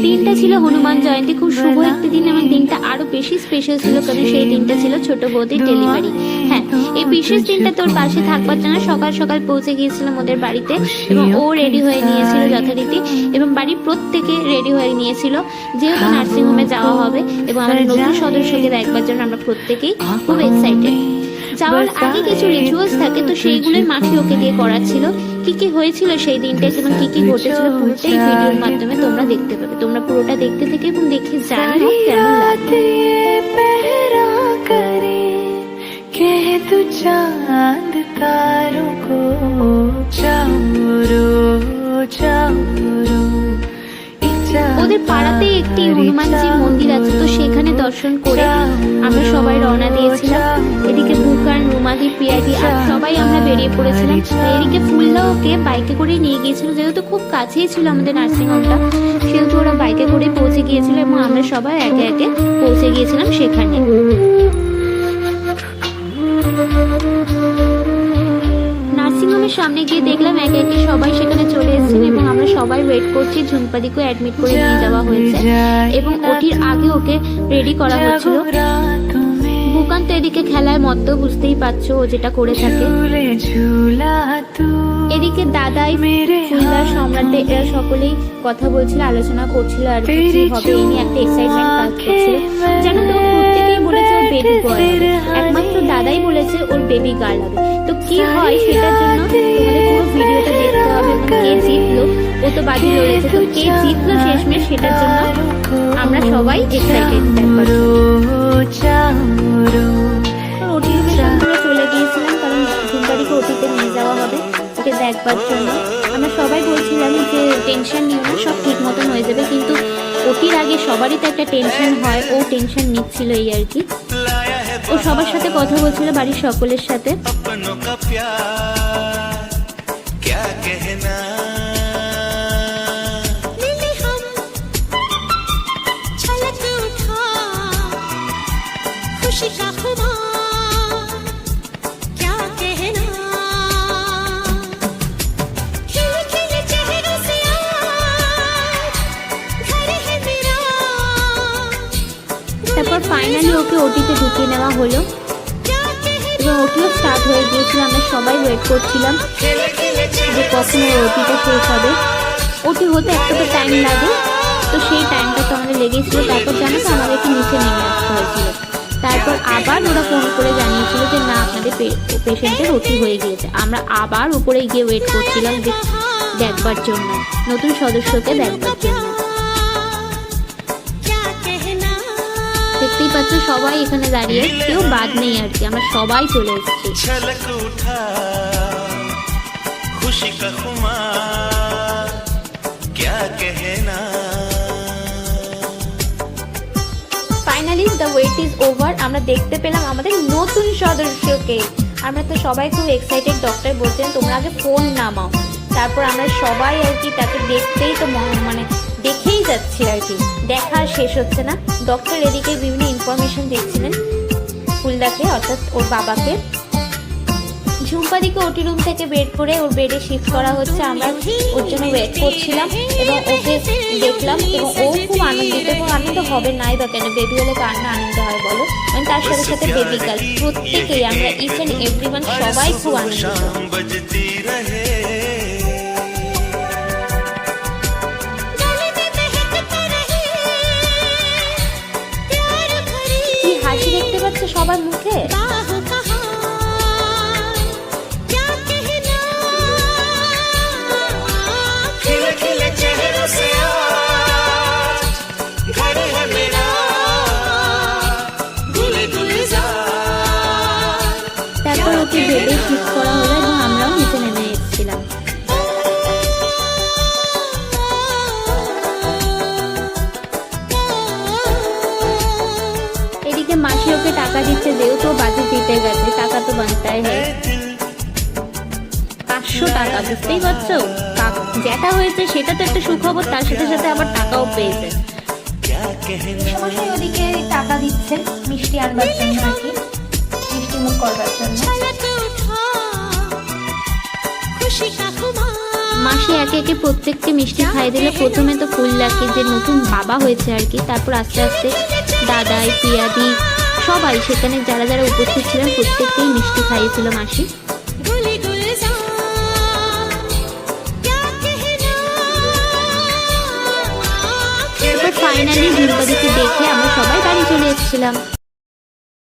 দিনটা ছিল হনুমান জয়ন্তী, খুব শুভ একটি দিন এবং দিনটা আরো বেশি স্পেশাল ছিল কারণ সেই দিনটা ছিল ছোট বৌদির ডেলিভারি। হ্যাঁ, এই বিশেষ দিনটা তোর পাশে থাকবার জন্য সকাল সকাল পৌঁছে গিয়েছিলাম ওদের বাড়িতে এবং ও রেডি হয়ে নিয়েছিল যথারীতি এবং বাড়ির প্রত্যেকে রেডি হয়ে নিয়েছিল যেহেতু নার্সিংহোমে যাওয়া হবে এবং আমাদের নতুন সদস্যকে দেখবার জন্য আমরা প্রত্যেকেই খুব এক্সাইটেড। যাওয়ার আগে কিছু রিচুয়ালস থাকে, তো সেইগুলোই মাসি ওকে দিয়ে করাচ্ছিল। কি কি হয়েছিল সেই দিনটা এবং কি কি ঘটেছিল পুরোটাই ভিডিওর মাধ্যমে তোমরা দেখতে পাবে। তোমরা পুরোটা দেখতে থেকে এবং দেখে জানিও কেমন লাগে। चांद तारों को चारो चारो ওদের পাড়াতে একটি হনুমানজির মন্দির আছে, তো সেখানে দর্শন করে আমরা সবাই রওনা দিয়েছিলাম। এদিকে বুকান, রুমাদি, পিয়াদি আর সবাই আমরা বেরিয়ে পড়েছিলাম। এদিকে ফুল্লা ওকে বাইকে করে নিয়ে গিয়েছিল, যেহেতু খুব কাছেই ছিল আমাদের নার্সিংহোমটা, সেহেতু ওরা বাইকে করে পৌঁছে গিয়েছিল এবং আমরা সবাই একে একে পৌঁছে গিয়েছিলাম সেখানে। নার্সিংহোমের সামনে গিয়ে দেখলাম একে একে সবাই সেখানে চলে এসেছেন এবং আমরা সবাই ওয়েট করছি। ঝুমপাদিকে অ্যাডমিট করে নিয়ে যাওয়া হয়েছে এবং ওটির আগে ওকে রেডি করা হচ্ছিল। বুকান তো এদিকে খেলায় মত্ত, বুঝতেই পারছো ও যেটা করে থাকে। এদিকে দাদাই, ফুল্লা, সম্রাটে এরা সকলেই কথা বলছিল, আলোচনা করছিল আর কি হবে এই নিয়ে একটা এক্সাইটমেন্ট কাজ করছিল। জানো তো প্রত্যেকেই বলেছে ওর বেবি বয় হবে, একমাত্র দাদাই বলেছে ওর বেবি গার্ল হবে। তো কি হয় সেটার জন্য তোমাদের পুরো ভিডিওটা দেখতে হবে এবং কে জিতলো, ও তো বাজি লড়েছে, তো কে জিতলো শেষমেশ সেটার জন্য আমরা সবাই এক্সাইটেড দেখবার জন্য। ওটির আমরা চলে গিয়েছিলাম কারণ ঝুমপাদিকে ওটিতে নিয়ে যাওয়া হবে ওকে দেখবার জন্য। আমরা সবাই বলছিলাম যে টেনশন নিও না, সব ঠিক মতন হয়ে যাবে, কিন্তু ওটির আগে সবারই তো একটা টেনশন হয়, ও টেনশন নিচ্ছিল এই আর কি। ও সবার সাথে কথা বলছিল, বাড়ির সকলের সাথে। তারপর ফাইনালি ওকে ওটিতে ঢুকিয়ে নেওয়া হলো এবং ওটিও স্টার্ট হয়ে গিয়েছিল। আমরা সবাই ওয়েট করছিলাম যে কখন ওটিটা শেষ হবে। ওটি হতে একটা তো টাইম লাগে, তো সেই টাইমটা তো আমাদের লেগেছিল। তারপর জানো তো আমাদেরকে নিচে নেমে আসতে হয়েছিল। তারপর আবার ওরা ফোন করে জানিয়েছিল যে না, আপনাদের পেশেন্টের ওটি হয়ে গিয়েছে। আমরা আবার উপরে গিয়ে ওয়েট করছিলাম যে দেখবার জন্য, নতুন সদস্যকে দেখবার জন্য। দেখতেই পাচ্ছ সবাই এখানে দাঁড়িয়ে, কেউ বাদ নেই আর কি, আমরা সবাই চলে এসেছি। Finally the wait is over, আমরা দেখতে পেলাম আমাদের নতুন সদস্যকে। আমরা তো সবাই খুব এক্সাইটেড। ডক্টর বলছেন তোমরা আগে ফোন নামাও। তারপর আমরা সবাই আর কি তাকে দেখতেই তো মানে দেখেই যাচ্ছি আর কি, দেখা শেষ হচ্ছে না। ডক্টর এদিকে বিভিন্ন ইনফরমেশন দিচ্ছিলেন ফুলদাকে, অর্থাৎ ওর বাবাকে। ঝুমপাদিকে ওটি রুম থেকে বের করে ওর বেডে শিফট করা হচ্ছে। আমরা ওর জন্য ওয়েট করছিলাম এবং ওকে দেখলাম এবং ও খুব আনন্দিত, এবং আনন্দ হবে নাই বা কেন, বেবি হলে কার না আনন্দ হয় বলো। মানে তার সাথে সাথে বেবি গার্ল, প্রত্যেকেই আমরা ইচ অ্যান্ড এভরিওয়ান সবাই খুব আনন্দিত। কি হাসি দেখতে পাচ্ছ সবার মুখে। তারপর ওকে বেডে শিফট করা হলো এবং আমরাও নিচে নেমে এসেছিলাম। এদিকে মাসি ওকে টাকা দিচ্ছে, যেহেতু বাজে দিতে গেছে, টাকা তো বানতাই হয়। 500 টাকা, বুঝতেই পারছো যেটা হয়েছে সেটা তো একটা সুখবর, তার সাথে সাথে আবার টাকাও পেয়েছে। ওদিকে টাকা দিচ্ছে মিষ্টি আনবার জন্য আর কি, মিষ্টি মুখ করবার জন্য। মাসি একে একে প্রত্যেককে মিষ্টি খাইয়ে দিল। প্রথমে তো ফুলদাকে, যে নতুন বাবা হয়েছে আর কি, তারপর আস্তে আস্তে দাদাই, পিয়াদি, সবাই সেখানে যারা যারা উপস্থিত ছিলেন প্রত্যেককেই মিষ্টি খাইয়েছিল মাসি। তারপর ফাইনালি ঝুমপাদিকে দেখে আমরা সবাই বাড়ি চলে এসেছিলাম।